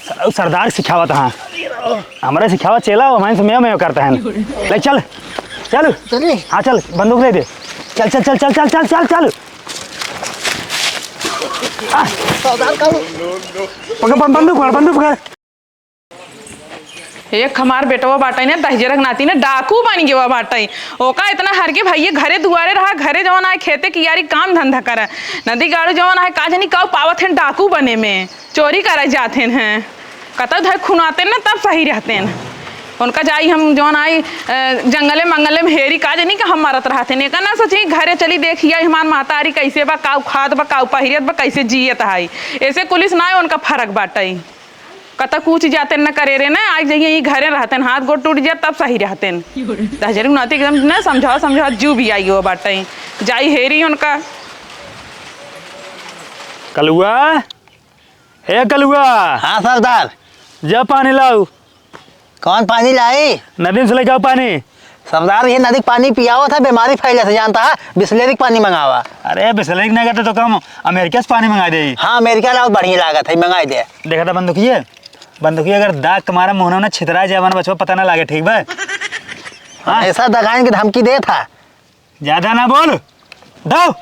सरदार सिखावत हाँ हमारे सिखावत चला हमारे से मैं करता है ले चल चल चलिए। हाँ चल बंदूक ले दे चल चल चल चल चल चल चल चल बंदूक पकड़ एक हमार बेटवा बाटा ने दहजरक नाती ने डाकू बन गया बाटा ओका इतना हर के भैया घरे दुआरे रहा घरे जवन आए खेते की यारी काम धंधा करे नदी गाड़ू जवन आए का जानी कब पावत हैं डाकू बने में चोरी करे जाते हैं कतौ धर खुनाते न तब सही रहते हैं उनका जाई हम जवन आई जंगले मंगले में हेरी का जानी कि हम मारत रहते ने का ना सोची घरे चली देखिए हमार मातारी कैसे बा काऊ खाद बा काऊ पहिरियत बा कैसे जियत है ऐसे पुलिस ना है उनका फर्क बाटा कतक कुछ जाते न करे रे ना आज जाइए ये घरे रहते हैं हाथ गोड़ टूट जाए तब सही रहते हैं दहजरी नाती एकदम ना समझाओ समझाओ जू भी आई हो बाटा जाई हेरी उनका कलुआ हे कलुआ। हाँ सरदार। जा पानी लाओ। कौन पानी लाई? नदी से लेके आओ पानी। सरदार ये नदी पानी पियाओ था बीमारी फैले से जानता है बिस्लेरी पानी मंगावा। अरे बिस्लेरी नहीं करते तो कम अमेरिका से पानी मंगा दे। हाँ अमेरिका लाओ बढ़िया लागत है मंगा दे। देखा था बंदूकी अगर दाग कमारा मुहना ना छितरा जाए बच्चों पता ना लगे ठीक बा। हाँ ऐसा दगाने की धमकी दे था। ज्यादा ना बोल उठाओ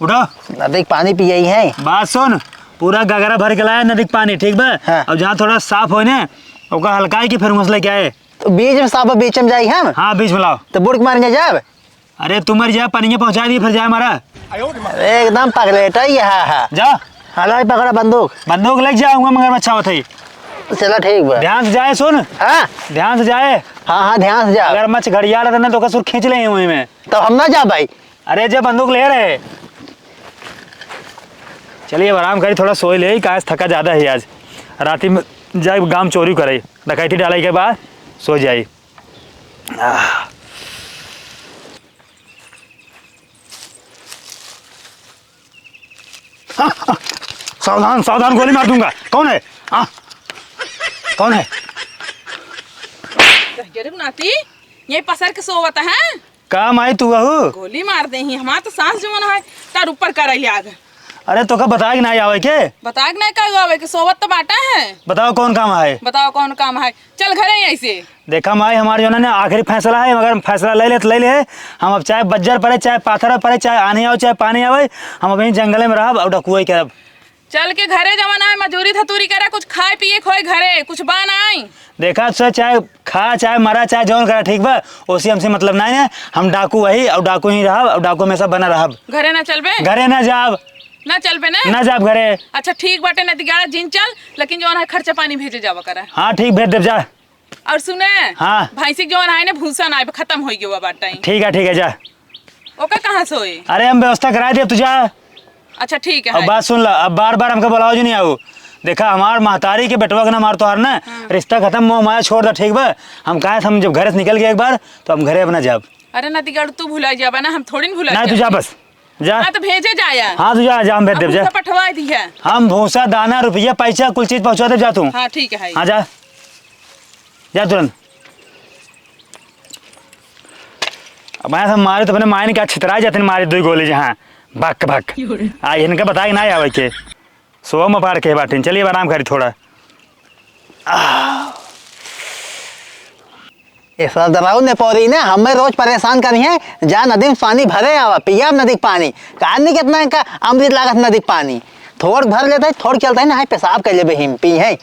उठो। नदी पानी पिया ही है। बात सुन पूरा गगरा भर के लाया नदी पानी ठीक बा। हाँ। अब जहाँ थोड़ा साफ हो ना ओका हल्का की फिर मसला क्या है तो बीच में साफ बीच में जाई हम। हाँ बीच में लाओ तो बुड़क मारने जाब। अरे तुम मर जा पानी पहुँचा दी फिर जाए हमारा एकदम पगलेटा ही है। जा हला पकड़ा बंदूक लग जाऊंगा मगर अच्छा होता ही। चलो ठीक बा। ध्यान से जाए सुन। हाँ ध्यान से जाए। हाँ हाँ ध्यान से जा। अगर मच घड़िया रहता ना तो कसुर खींच ले वहीं में तो हम ना जा भाई। अरे जब बंदूक ले रहे चलिए आराम करी थोड़ा सोई ले काश थका ज़्यादा है आज राती में जाए गांव चोरी करे डकैती डाले के बाद सो जाए। सावधान सावधान गोली मार दूंगा। कौन है? कौन है? नाती ये पसर के सोवत है काम आई तू बहू गोली मार दे ही हमार तो सांस जमन है तार ऊपर कर आग। अरे तो का बताए नहीं आवे के बताग नहीं का आवे के सोवत तो बाटा है। बताओ कौन काम है? बताओ कौन काम है चल घरे ऐसे। देखा माई हमारे जो ना आखिरी फैसला है मगर फैसला ले ले तो ले ले हम अब चाहे बज्जर पड़े चाहे पाथर पड़े चाहे आने आओ चाहे पानी आवे हम अभी जंगले में रहब और डकुआ करब। चल के घरे जवन आए मजूरी धतूरी करे कुछ खाए पिए खोए घरे कुछ बन आई। देखा सर चाहे खा चाहे मरा चाहे जौन करा ठीक बा उसी हमसे मतलब नहीं है हम डाकू वही और डाकू ही रहब और डाकू में सब बना रहब। घरे ना चलबे? घरे ना जाब ना चल पे ना जाब घरे। अच्छा ठीक बाटे नदी गाड़ा जिन चल लेकिन जवन है खर्चा पानी भेजे जावा करा। हाँ ठीक भेज देव जा। और सुने हाँ भैंसी जवन है ना भूसा ना खत्म हो गया बाटा ठीक है जा। ओका कहाँ सोए? अरे हम व्यवस्था करा दे तू जा। अच्छा ठीक है। अब बात सुन ला अब बार बार हमको बुलाओ जो नहीं आओ। देखा हमार महतारी के बेटवा का ना मार तो हार ना रिश्ता खत्म मोह माया छोड़ दो ठीक बा। हम कहा हम जब घर से निकल गए एक बार तो हम घरे अपना जाब। अरे नदी गाड़ तू भुला जाबा ना हम थोड़ी न भुला ना तू जा बस जा। हाँ तो भेजे जाया। हाँ तू जा हम भेज देव जा। पठवा दी है हम भूसा दाना रुपया पैसा कुल चीज पहुँचा दे जा तू। हाँ ठीक है। हाँ जा जा तुरंत। अब मैं मारे तो अपने मायने क्या छितरा जाते मारे दो गोली जहाँ भक भक आ इनका बताए ना आवे के सो में पार के बाटे। चलिए आराम करी थोड़ा। सरदाराऊ ने पौरी ना हमें रोज परेशान करी है जा नदी में पानी भरे आवा पिया नदी पानी कहानी कितना इनका अमृत लागत नदी पानी थोड़ भर लेता है थोड़ चलता है ना है पेशाब कर ले हिम पी है।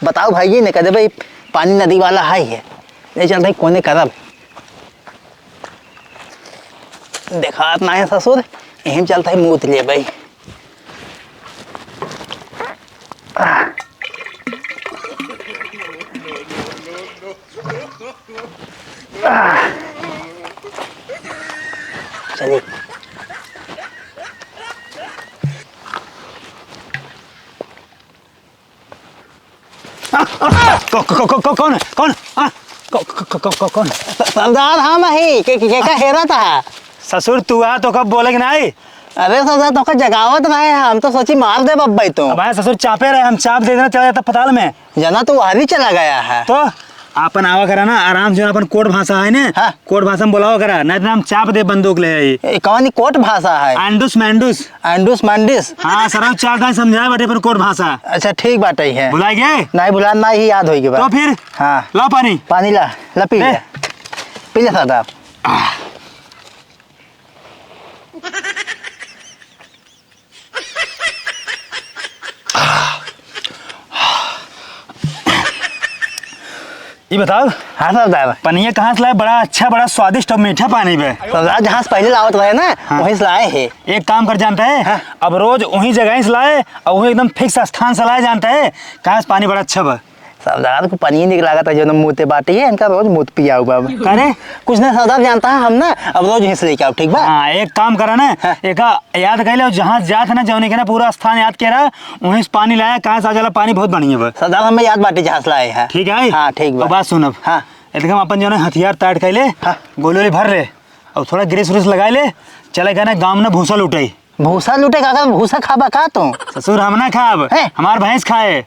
बताओ भाई ने कदे भाई पानी नदी वाला है नहीं चलता है कोने करब देखा ना है ससुर यही चलता है मूत ले भाई। चलिए कौन कौन? सरदार हम ही के हेरा था। ससुर तू आ तो कब बोले कि नहीं? अरे सरदार तो का जगावत रहे हम तो सोची मार दे बब्बई तो। भाई ससुर चापे रहे हम चाप दे देना चला जाता पताल में जना तो वहां भी चला गया है। तो अपन आवा करा ना आराम से अपन कोट भाषा है ना। हाँ। कोट भाषा में बोलावा करा नहीं तो हम चाप दे बंदूक ले आई। ए, कौन कोट भाषा है? अंडुस मैंडुस। अंडूस मंडिस। हाँ सर चार गाय समझाए बटे पर कोट भाषा अच्छा ठीक बात है। बुलाएंगे नहीं बुला ना ही याद होगी तो फिर हाँ ला पानी। पानी ला पी ले ले। पी ले सरदार। ये बताओ हाँ सरदार। पनिया कहाँ से लाए? बड़ा अच्छा बड़ा स्वादिष्ट और मीठा पानी बे। सरदार जहाँ से पहले लावत रहे ना वहीं से लाए है। एक काम कर जानता है हाँ। अब रोज वही जगह से लाए और वही एकदम फिक्स स्थान से लाए जानता है कहाँ से पानी बड़ा अच्छा बा। सरदार को पनीर निकला था जो मुँहते बाटी है इनका रोज मुँह पिया हुआ बा। करे कुछ नहीं सरदार जानता है हम ना अब रोज यहीं से लेके आओ ठीक बा। हाँ एक काम करा ना हाँ। एक याद कर ले जहाँ जात है ना जौने के ना पूरा स्थान याद करा वहीं से पानी लाया कहाँ से आ जाला पानी बहुत बढ़िया बा। सरदार हमें याद बाटी जहाँ से लाए हैं। ठीक है हाँ ठीक बा। अब बात सुन अब हाँ एकदम अपन जो है हथियार टाइट कर ले हाँ। गोली वोली भर ले और थोड़ा ग्रीस व्रीस लगा ले चले गए ना गाँव में भूसा लुटाई। भूसा लूटेगा अगर भूसा खाबा का तू? ससुर हम ना खाब हैं? हमार भैंस खाए।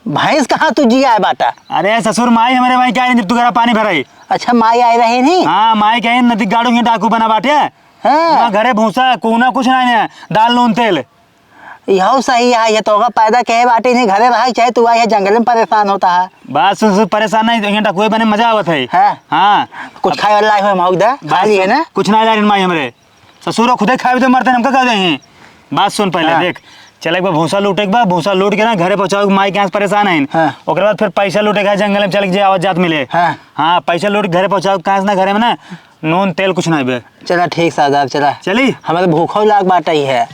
भैंस कहाँ तू जिया है बाटा? अरे ससुर माई हमारे भाई क्या है जब तू घर पानी भराई। अच्छा माई आए रहे नहीं? हाँ माई कहे नदी गाड़ू ही डाकू बना बाटे हाँ घरे भूसा कोना कुछ नहीं है दाल नून तेल। यहो सही है ये तो पैदा कहे बाटे नहीं घरे रहा चाहे तू आए जंगल में परेशान होता है। बात सुन परेशान नहीं यहाँ डाकुए बने मजा आवत है। हाँ। हाँ कुछ खाए वाला हुए मऊदा खा लिए ना? कुछ नहीं ला माई हमरे ससुर खुदे खाए तो मरते हमका कह दे। बात सुन पहले हाँ। देख चले एक बार भूसा लूटे के बाद भूसा लूट के ना घरे पहुंचाओ माई के यहाँ से परेशान है। हाँ। ओकर बाद फिर पैसा लूटे के जंगल में चल के आवाज जात मिले। हाँ। हाँ पैसा लूट के घरे पहुंचाओ कहाँ से ना घरे में ना नून तेल कुछ नहीं बे। चला ठीक सरदार चला चली हमारे भूखो लाग बाटा ही है।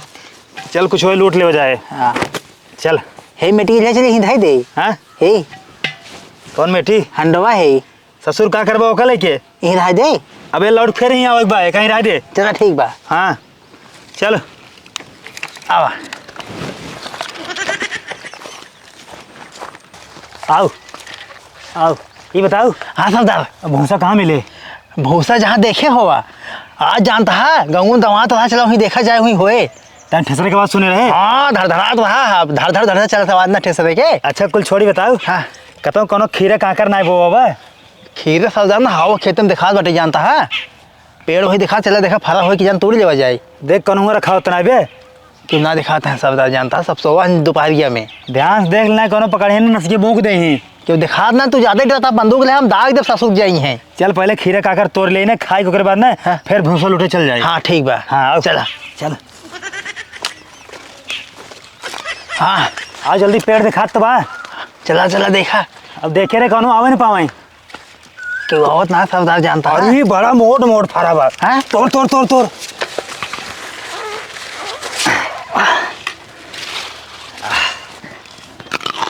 चल कुछ हो लूट ले हो जाए। हाँ चल हे मिट्टी ले चले हिंदाई दे। हाँ हे कौन बेटी हंडवा है ससुर का करबा ओका लेके हिंदाई दे। अबे लौट फिर ही आओ एक बार कहीं रह दे। चला ठीक बा हाँ चल आवा आओ आओ ये बताओ हाँ सरदार। भूसा कहाँ मिले? भूसा जहाँ देखे होवा आज जानता है गाँव दवा तो चला वहीं देखा जाए वहीं होए। तन ठसरे के बाद सुने रहे। हाँ धड़धड़ा रहा धड़ चलता आवाज ना ठेसरे के। अच्छा कुल छोड़ी बताओ हाँ कतो कोनो खीरे काकर ना वो बाबा खीरे सरदार ना हाव खेत में दिखा बाटे जानता है पेड़ वही दिखा चला देखा फरा हो कि जान तोड़ लेवा जाए। देख कौन रखा होता ना बे क्यों ना दिखाता है सरदार जानता सब सोवा दोपहरिया में ध्यान से देख लेना कोनो पकड़े ना नस के भूख दे ही क्यों दिखा ना तू ज्यादा डरता बंदूक ले हम दाग दे ससुर जाई हैं। चल पहले खीरे काकर तोड़ ले ना खाए के बाद ना हाँ। फिर भूसा लूटे चल जाए। हाँ ठीक बा हाँ आओ चला चल हाँ आओ जल्दी पेड़ दिखा तो बा। चला चला देखा अब देखे रे कौनो आवे ना पावे क्यों आवत ना सरदार जानता है। अरे बड़ा मोट मोट फरा बा। हाँ तोड़ तोड़ तोड़ तोड़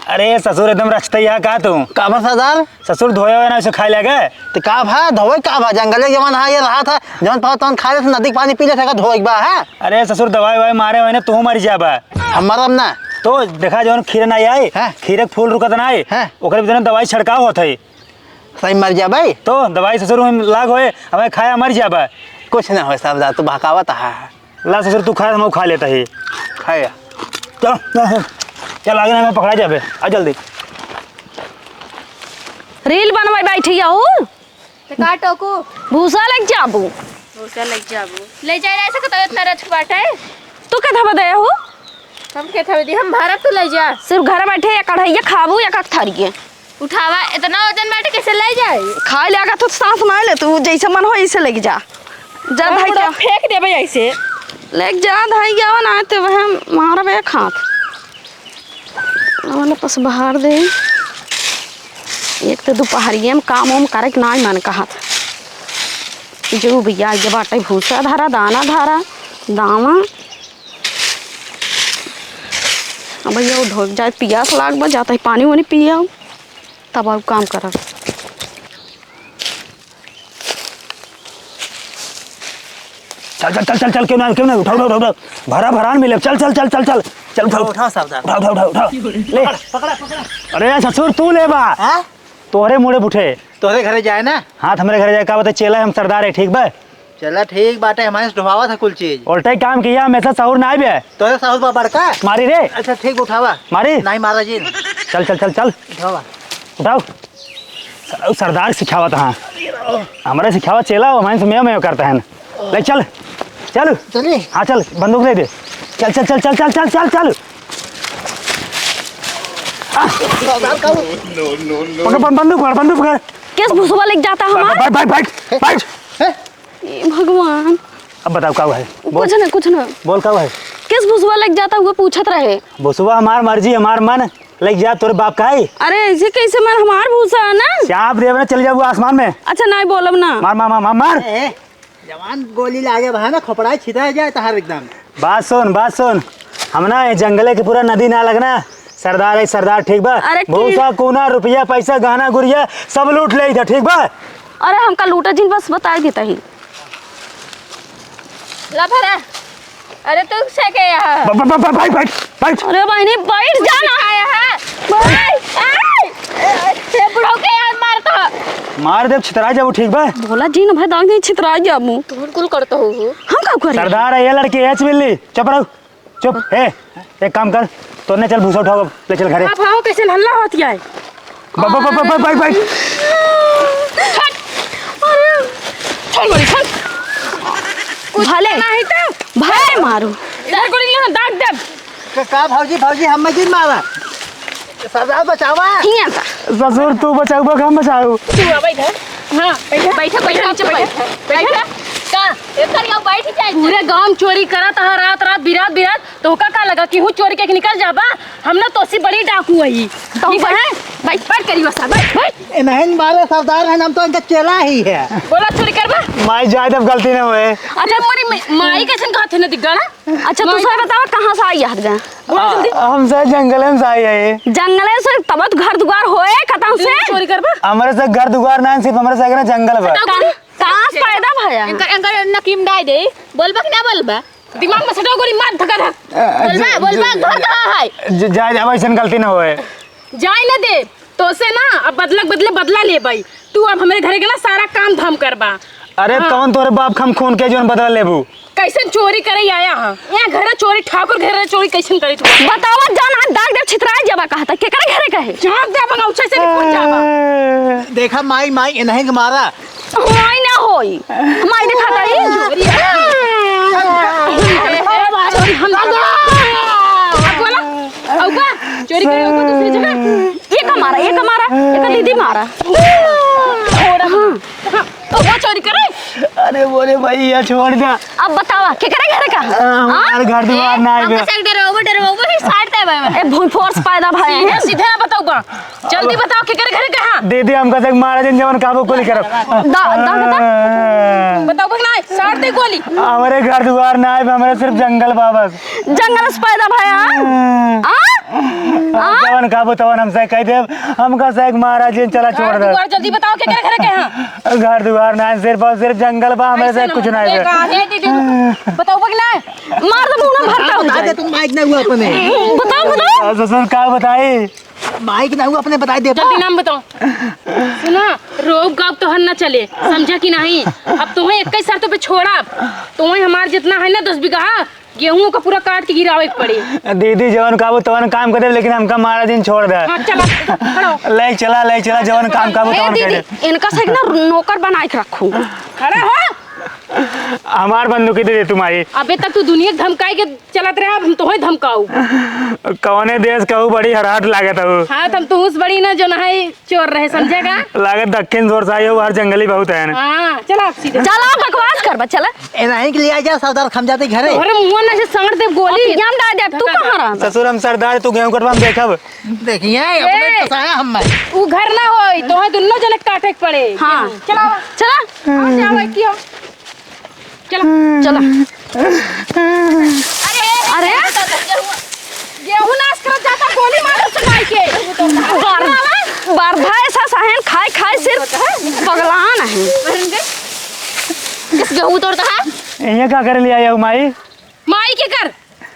अरे ससुर एकदम रचते यहाँ का तू का बा सरदार ससुर धोए हुए ना उसे खा ले गए। तो का भा धोए का भा जंगल जवान हाँ ये रहा था जवान पाओ तवन खा ले नदी पानी पी ले सका धोए बा है। अरे ससुर दवाई ववाई मारे हुए ना तू मर जाबा हमारा ना तो देखा जौन खीरे ना आए हाँ। खीरे के फूल रुकत ना आए हाँ। ओकरे भीतर दवाई छिड़काव होत है सही मर जा भाई तो दवाई ससुर में लाग होए हमें खाया मर जाबा। कुछ ना हो सरदार तू बहकावत है ला ससुर तू खा हम खा लेता है। खाया चल चल आगे ना मैं पकड़ा जाबे आ जल्दी। रील बनवाई बैठी हो तो का टोकू भूसा लग जाबू भूसा लग जाबू ले जाए ऐसे का तो इतना रच बाटे तू कथा बताया हो हम के था दी हम भारत तो ले जा सिर्फ घर बैठे या कढ़ैया खाबू या कथरिए उठावा इतना वजन बाटे कैसे ले जाए खाए लगा तो सांस मार ले तू जैसे मन हो ऐसे लेके जा जा भाई जा फेंक देबे ऐसे लेके जा धाई गया ना तो वह मारा बे खात वाला पस बाहर दे एक तो दोपहरिए में काम उम करे के ना मन कहा था जो भैया ये बाटे भूसा धारा दाना धारा दावा अब भैया वो ढोक जाए पियास लाग बा जाता है पानी वानी पिया तब आप काम कर चल चल चल चल चल क्यों ना उठाओ उठाओ उठाओ भरा भरान मिले चल चल चल चल चल चल उठाओ उठाओ सरदार उठाओ उठाओ उठाओ उठाओ ले पकड़ा पकड़ा अरे ससुर तू ले बा हाँ तोहरे मुड़े बुठे तोरे घरे जाए ना हाथ हमारे घर जाए का बता चेला हम सरदार है ठीक बा चला ठीक बाटे हमारे से ढुवावा था कुल चीज उल्टा ही काम किया हमेशा सहूर ना आए तोरे साहब बा बड़का मारी रे अच्छा ठीक उठावा मारी नहीं मारा जी चल चल चल चल उठावा उठाओ सरदार सिखावत हाँ हमारे सिखावत चेला हमारे से मैं करता है ले चल चल चलिए। हाँ चल बंदूक ले दे चल चल चल चल चल चल चल चल बंदूक पकड़ किस भूसवा लेके जाता हमारा? बैठ बैठ बैठ भगवान अब बताओ क्या है कुछ ना बोल क्या है किस भूसवा लेके जाता हुआ पूछत रहे। भूसवा हमार मर्जी हमार मन लेके जा तोरे बाप का है। अरे ऐसे कैसे मन हमार भूसा है ना। चाप देव चल जाओ आसमान में। अच्छा नहीं बोलब ना। मार मार मार मार मार जवान गोली लागे भाई ना खोपड़ा छिटा जाए तहार एकदम। बात सुन हम ना ये जंगले के पूरा नदी ना लगना सरदार है सरदार ठीक बा। अरे भूसा कोना रुपया पैसा गहना गुड़िया सब लूट ले था ठीक बा। अरे हमका लूटा जिन बस बता देता ही ला भरा अरे तू से के यहाँ बैठ बैठ बैठ अरे बहनी बैठ जाना आया है ये बुढ़ाऊ के यार मारता मार दे छितरा जाओ ठीक बा। बोला जी ना भाई दाग नहीं छितरा जा मुंह तू कुल करता हो हम का करे। सरदार है ये लड़की है बिल्ली चुप रहो चुप है एक काम कर तोने चल भूसा उठाओ ले चल घरे। आप आओ कैसे हल्ला होती है। बैठ बैठ भले नहीं तो भाई मारो इधर गोली यहाँ दाग दे। का भौजी हम मजिद मारा सरदार बचावा। हिया का ससुर तू बचाऊ हम बचाऊ। तू आ बैठ हां बैठ नीचे बैठ का एक कर बैठ जाए पूरे गांव चोरी करा था रात रात बिरात बिरात तो का लगा कि हूँ चोरी के निकल जाबा हमने तो सी बड़ी डाकू है तो ठीक है बैठ बैठ करियो सा बैठ बैठ नहीं मारे सरदार है हम तो इनका चेला ही है। बोला चोरी करबा। माई जाए तब गलती ना हुए। अच्छा मोरी माई कैसे कहते न दिगड़ा। अच्छा तू सही बताओ कहाँ से आई हद गए। हम से जंगल में से आई है जंगले से तब घर दुआर होए कतौ से चोरी करबा। हमारे से घर दुआर ना सिर्फ हमारे से जंगल बा। कहाँ से पैदा भया अंकर नकीम डाई दे बोलबा कि ना बोलबा दिमाग में सटा गोली मार धका धक बोलबा घर कहाँ है जाए अब ऐसा गलती ना होए। जाए न दे तो से ना अब बदला ले भाई तू अब हमारे घरे के ना सारा काम धाम करबा। अरे कौन तोरे बाप हम खून के जोन बदला लेबू। कैसे चोरी करे आया हां यहाँ घर चोरी ठाकुर घर चोरी कैसे करी तू बतावा जान हाथ दाग दे छितराए जाबा कहता केकरे घरे कहे झांक दे बंगा उछे से फूट जाबा। देखा माई नहीं के मारा होई ना होई माई दिखाता ही चोरी हम बोला औका चोरी करे औका दूसरी जगह ये का मारा एक दीदी मारा तो वो चोरी करे। अरे बोले भाई ये छोड़ दे। अब बतावा केकरे घरे का हमारे घर दुआर ना आवे। डरो फिर साइड भाई ए भूई फोर्स पैदा भया है सीधे बताओ बा जल्दी बताओ के घरे कहां दीदी हमका से मारा जन जवन काबू कोली करब। बताओ बग ना साड़ दे गोली हमारे घर दुआर ना आवे हमारे सिर्फ जंगल बाबस जंगल से पैदा भया जवन काबू तवन हमसे कह दे हमका से मारा जन चला छोड़ दे। जल्दी बताओ के घरे कहां घर दुआर ना सिर्फ और सिर्फ जंगल बा हमारे से कुछ ना आवे। बताओ बग ना मार दे मुंह में भरता हो बता दे तुम माइक ना हुआ अपने बताओ ससुर का बताई माइक ना हुआ अपने बता दे। जल्दी नाम बताओ। सुना रोब गाब तो हन ना चले समझा कि नहीं अब तुम्हें 21 शर्तों पे छोड़ा तुम्हें हमार जितना है ना 10 बीघा गेहूं का पूरा काट के गिरावे के पड़ी। दीदी जवन काबू तवन काम कर दे लेकिन हमका मारा दिन छोड़ दे। हाँ चला खड़ो ले चला जवन काम काबू तवन कर दे। इनका से ना नौकर बना के रखूं खड़ा हो हमार बंदूक दे दे तुम्हारी। अबे तक तू दुनिया धमकाई के चलत रहे अब हम तो धमकाऊ कौने देश कहू बड़ी हराट लागत हूँ। हाँ तुम तो उस बड़ी ना जो ना है चोर रहे समझेगा लागत दक्षिण जोर से आई हो हर जंगली बहुत है। हाँ चला सीधे चला बकवास कर चला नहीं के लिए आ जा सरदार खम जाते घरे। अरे मुंह ना से सांड़ दे गोली हम डाल दे तू कहां रहा ससुर हम सरदार तू गेहूं कटवा हम देखब। देखिए अपने फसाया हम में वो घर ना होई तो है दोनों जने काटे के पड़े। हाँ चला चला जाओ की हो चला चला अरे गेहूं नाश कर जाता गोली मार चलाई के बारधा ऐसा सहन खाए सिर्फ पगलान है। किस गेहूं तोड़ता है ये क्या कर लिया ये माई। माई के कर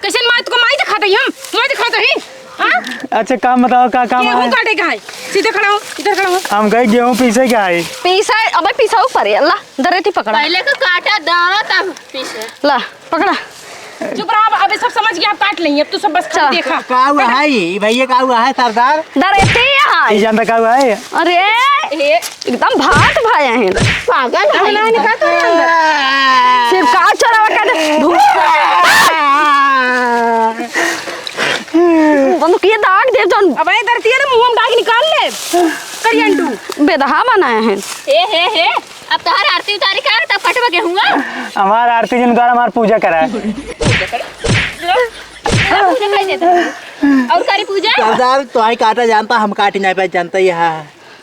कैसे माई को माई दिखाते ही हम माई दिखाते ही। हाँ अच्छा काम बताओ क्या काम गेहूं है। काटे का है सीधे खड़ा हो इधर खड़ा हो। हम कहे गेहूं पीसे क्या है। पीसा अबे पीसा ऊपर है अल्लाह दरेती पकड़ा पहले का काटा दाना तब पीछे ला पकड़ा चुप रहो अबे सब समझ गया आप काट लेंगे अब तू सब बस खाली देखा। का हुआ है ये भैया का हुआ है सरदार दरेती है ये जानता क्या हुआ है। अरे हे एकदम भात भाया है पागल है सिर्फ का चलावा कर बंदूक ये दाग दे जौन अब ये धरती है ना मुंह में दाग निकाल ले करियंटू बेदहा बनाया है हे अब तोहर आरती उतारी कर तब फटवा के हुआ हमारा आरती जिन द्वारा हमार पूजा करा है। पूजा कर देता और सारी पूजा सरदार तो आई काटा जानता हम काटी नहीं पाए जानता यहाँ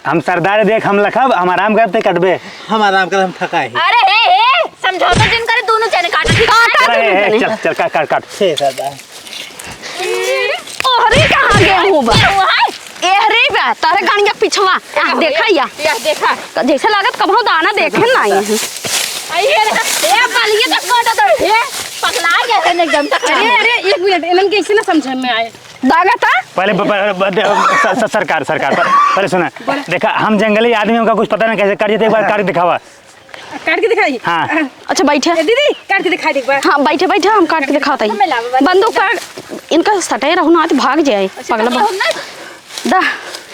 हम सरदार देख हम लखब हम आराम करते कटबे। हम आराम कर हम थका है अरे हे समझौता जिन करे दोनों जने काटा ठीक है चल चल काट काट काट। छे सरदार ओहरे कहां गए हूं बा क्या हुआ है एहरे बा तारे गानिया पिछवा देखा या देखा जैसे लागत कभो दाना देखे नहीं है आई हे बालिए तक काटा तो हे पगला गया है एकदम तक अरे एक मिनट इनन कैसे ना समझ में आए दागा था पहले सरकार पहले सुना देखा हम जंगली आदमी हमका कुछ पता नहीं कैसे काट एक बार काट दिखावा। काट के दिखाई हाँ अच्छा बैठे दीदी काट के दिखाई दे एक बार हाँ बैठे बैठे हम काट के दिखाते हैं बंदूक पर इनका सटाई रहू ना तो भाग जाए पगला दा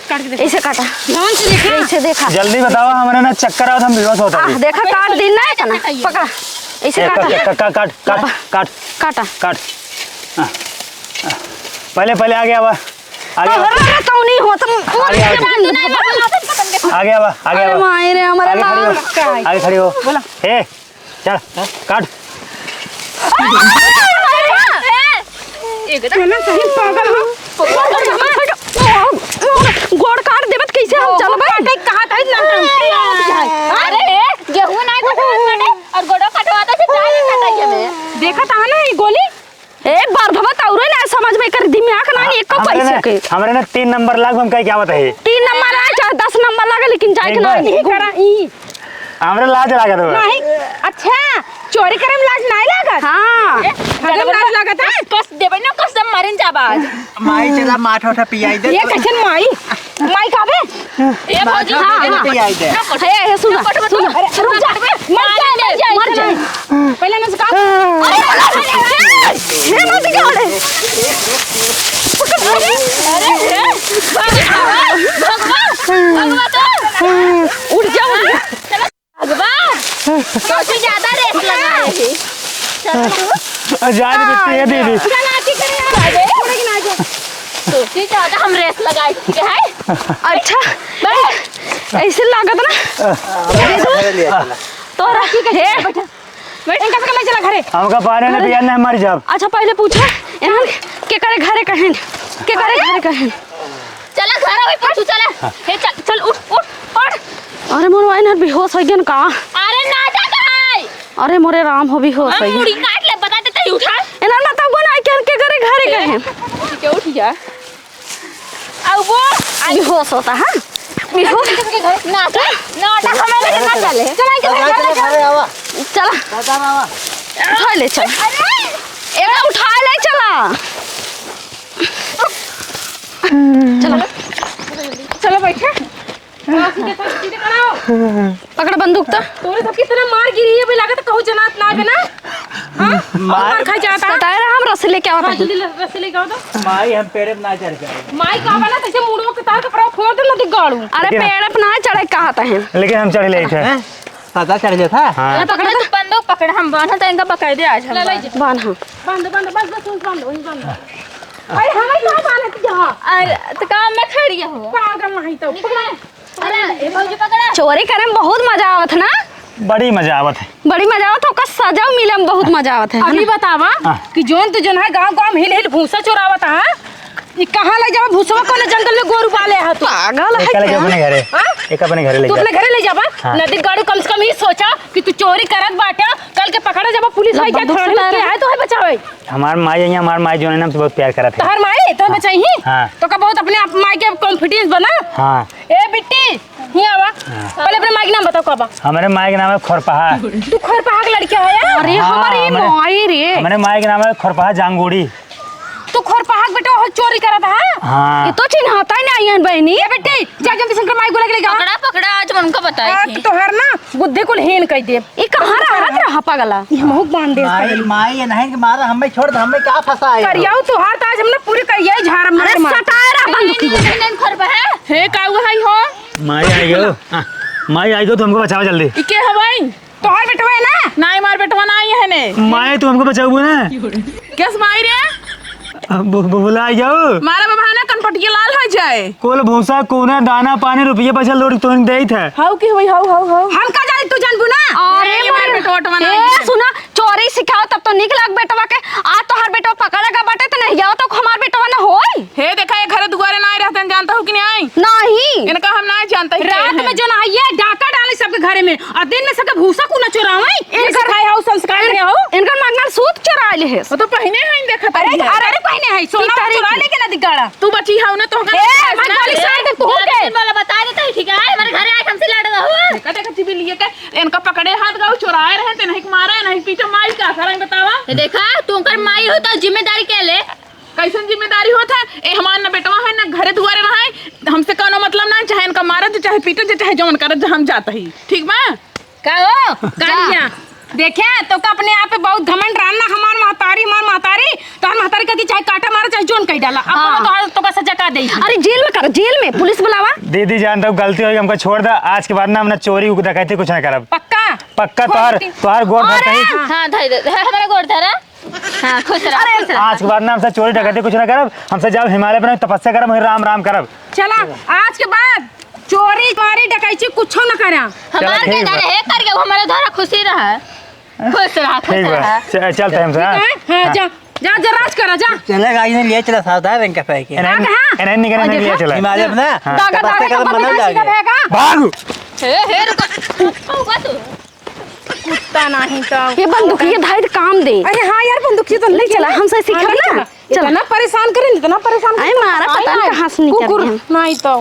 काट के दिखा ऐसे काटा ध्यान से देखा ऐसे देखा जल्दी बताओ हमारे ना चक्कर आओ हम बेहोश होता है। देखा काट दिन ना है ना पकड़ा ऐसे काटा काट काट काट काट काटा काट। पहले पहले आगे आवा आगे अरे तो नहीं हो तुम आगे आवा अरे माय रे हमारा नाम आगे खड़ी हो बोला हे चल काट। ना सही पागल हो गोड़ काट देबत कैसे हम चलबे कहा था ना अरे गेहूं नहीं कटवाते और गोड़ो कटवाता से जाए कटाइए में देखा था ना ये गोली ए बार भवत औरे ना समझ में कर दिमाग ना एक को पैसे के हमारे ना 3 नंबर लाग हम कहीं क्या बता है 3 नंबर आ चाहे 10 नंबर लगे लेकिन जाए के एक नहीं करा ई हमारे लाज लगा दो नहीं अच्छा चोरी करे में लाज नहीं लागत हां हगम लाज लागत है कस देबे ना कसम मारिन जाबाज माई चला माठ उठा पियाई दे ये कैसन माई माई काबे ए भौजी हां पियाई दे हे सुन सुन अरे रुक जा मर जा पहले ना से काट हे मत गाड़े उड़ जा काफी ज्यादा रेस लगा है जान बेटी ये दीदी सोची ज्यादा हम रेस लगाए ठीक है अच्छा ऐसे लागत ना तो रखी के हे बैठ इनका से चला घरे हमका पानी ने पिया नहीं मर जाब। अच्छा पहले पूछो एहन के करे घरे कहें के करे घरे कहें चला घर आवे पर तू चला हे चल चल उठ उठ उठ अरे मोर वाइन बेहोश हो गया का अरे नाटक है अरे मोरे राम हो बेहोश हो हम गया मुड़ी काट ले बता देते ही उठा एना ना तब ना के करे घरे कहें क्या उठ जा अब वो बेहोश होता है बेहोश नाटक नाटक हमें लेके ना चले चला के अरे आवा चला दादा आवा उठा ले चल एक उठा ले चला चलो चलो बैठे सीधे कराओ पकड़ बंदूक तो तोरे सब कितना मार गिरी है बे लागत कहू जनात ना बे ना हां मार खा जाता सटाए रहा हम रस लेके आवत हैं जल्दी रस्सी ले गाओ तो माई हम पेड़ में ना चढ़ जाए माई का बना तैसे मुड़ो के तार कपड़ा फोड़ दे ना गाड़ू अरे पेड़ पे ना चढ़े कहता है लेकिन हम चढ़ ले थे सादा चढ़ गया था हाँ पकड़ तू बंदूक पकड़ हम बांधा तो इनका पकड़ दे आज हम बांध हाँ बांध बस बांध वही बांध अरे हमें कहां बांध जहां अरे तो काम में खड़ी हूं पागल नहीं तो अरे ए भौजी पकड़ा चोरी करे में बहुत मजा आवत है ना बड़ी मजा आवत है। बड़ी मजा आवत है ओका सजा मिले में बहुत मजा आवत है अभी बतावा कि जोन तू जन है गांव हिल हिल भूसा चोरावत है ये कहां ले जावा भूसवा कोन जंगल में गोरू पाले है तू पागल है एक लेके अपने घरे एक अपने घरे ले तू जा। अपने घरे ले जावा हाँ। नदी गाड़ू कम से कम ही सोचा कि तू चोरी करत बाटे कल के पकड़ा जावा पुलिस भाई जा बंदूक थाने चला के रहा आए तो है बचावे हमार माई है हमार माई जो है ना हमसे बहुत प्यार करत है। तोहर माई तो बचाई हाँ। तो का बहुत अपने आप माई के कॉन्फिडेंस बना हाँ ए बिट्टी ही आवा पहले अपने माई के नाम बताओ कबा हमारे माई के नाम है खोरपहा। तू खर पहाग लड़का है अरे हाँ, हमारी माई रे हमारे माई के नाम है खोरपहा जांगूड़ी। तू खर पहाग बेटा वो चोरी करत है हाँ ये तो चिन्हता ही नहीं है बहनी ए बेटी जा जल्दी शंकर माई को लेके जा पकड़ा पकड़ा आज मन को बताई थी तो हर ना बुद्धि को हीन कह दे ये कहां रहा पागला ये मुंह बांध दे माई माई ये नहीं कि मारा हमें छोड़ दे हमें क्या फंसा है करियाऊ तो हार ताज हमने पूरी कहिए झाड़ अरे मार सटाए रहा बंदूक नहीं खर है हे काऊ है हो माई आई गयो माई आई गयो तो हमको बचाओ जल्दी। ई के हवाई तोहर बेटवा है ना? नहीं मार बेटवा ना आई है ने। माई तू हमको बचाओ ना। कैस माई रे? बुला आई जाओ। मारा बहाना कनपटिया लाल हो जाए। कोल भूसा कोना दाना पानी रुपये पैसा लोड तो देई था। हाउ की होई हाउ हाउ हाउ। हम का जानी तू जानबू ना? अरे मार बेटवा टवा ना। ए सुना चोरी सिखाओ तब तो निक लाग बेटवा के आ तो हर बेटवा पकड़ेगा बाटे तो नहीं जाओ तो हमार बेटवा ना होई। हे देखा ये घर दुआरे ना रहते हैं जानता हूं कि नहीं? नहीं इनका हम ना जानता ही। रात में जो ना ये डाका डाले सबके घरे में और दिन में सबके भूसा को न चोरावे। इनका खाए हाउ संस्कार है हाउ। इनका मंगल सूत चुरा ले है। वो तो पहने हैं देखा था। अरे पहने है सोना चुरा लेके ना दिगाड़ा। तू बची हाउ ना तो ए मैं गोली छोड़ दे तू के वाला बता देता है ठीक है हमारे घरे आए हमसे लड़ रहा हुआ। देखा देखा चिबी लिए के इनका पकड़े हाथ गाँव चुराए रहे थे नहीं मारा नहीं पीछे माई क्या करें बतावा। देखा तू कर माई हो तो जिम्मेदारी के ले कैसन जिम्मेदारी होता है? ए हमार ना बेटवा है ना घरे दुआरे ना है हमसे कोनो मतलब ना चाहे इनका मारा जो चाहे पीटे जो चाहे जौन करे जो हम जाता ही ठीक बा। का हो कालिया देखे तो का अपने आप पे बहुत घमंड रहना हमार महतारी तो हर महतारी कदी चाहे काटा मारा चाहे जोन कई डाला अब तो का सजा का दे। अरे जेल में कर जेल में पुलिस बुलावा। दीदी जानता हूँ गलती हुई हमको छोड़ दे आज के बाद ना हमने चोरी डकैती कुछ ना करब। पक्का तोहार गोड़ धर कहीं। हां धर हमारा गोड़ धर। हां खुश रह आज के बाद ना हमसे चोरी डकैती कुछ ना करब। हमसे जाओ हिमालय पर तपस्या करब राम राम करब। चला आज के बाद चोरी मारी डकैती कुछ न करा। हमार के डर है करके हमारा धरा खुशी रहा खुश रहा ठीक बा चलते हम हां जा जा जराज करा जा। चलेगा इन्हें लिए चला सावधान इनका पैके एनएन निकलने के लिए चला हिमालय में ना दागा तपस्या कर मनल जाएगा। भाग हे रुको तू कुत्ता नहीं तो ये बंदूक ये धाइड काम दे। अरे हाँ यार बंदूक से तो ले चला हमसे सीखा ना। इतना परेशान करें इतना परेशान अरे मारा पता नहीं कहाँ से निकल गया। नहीं तो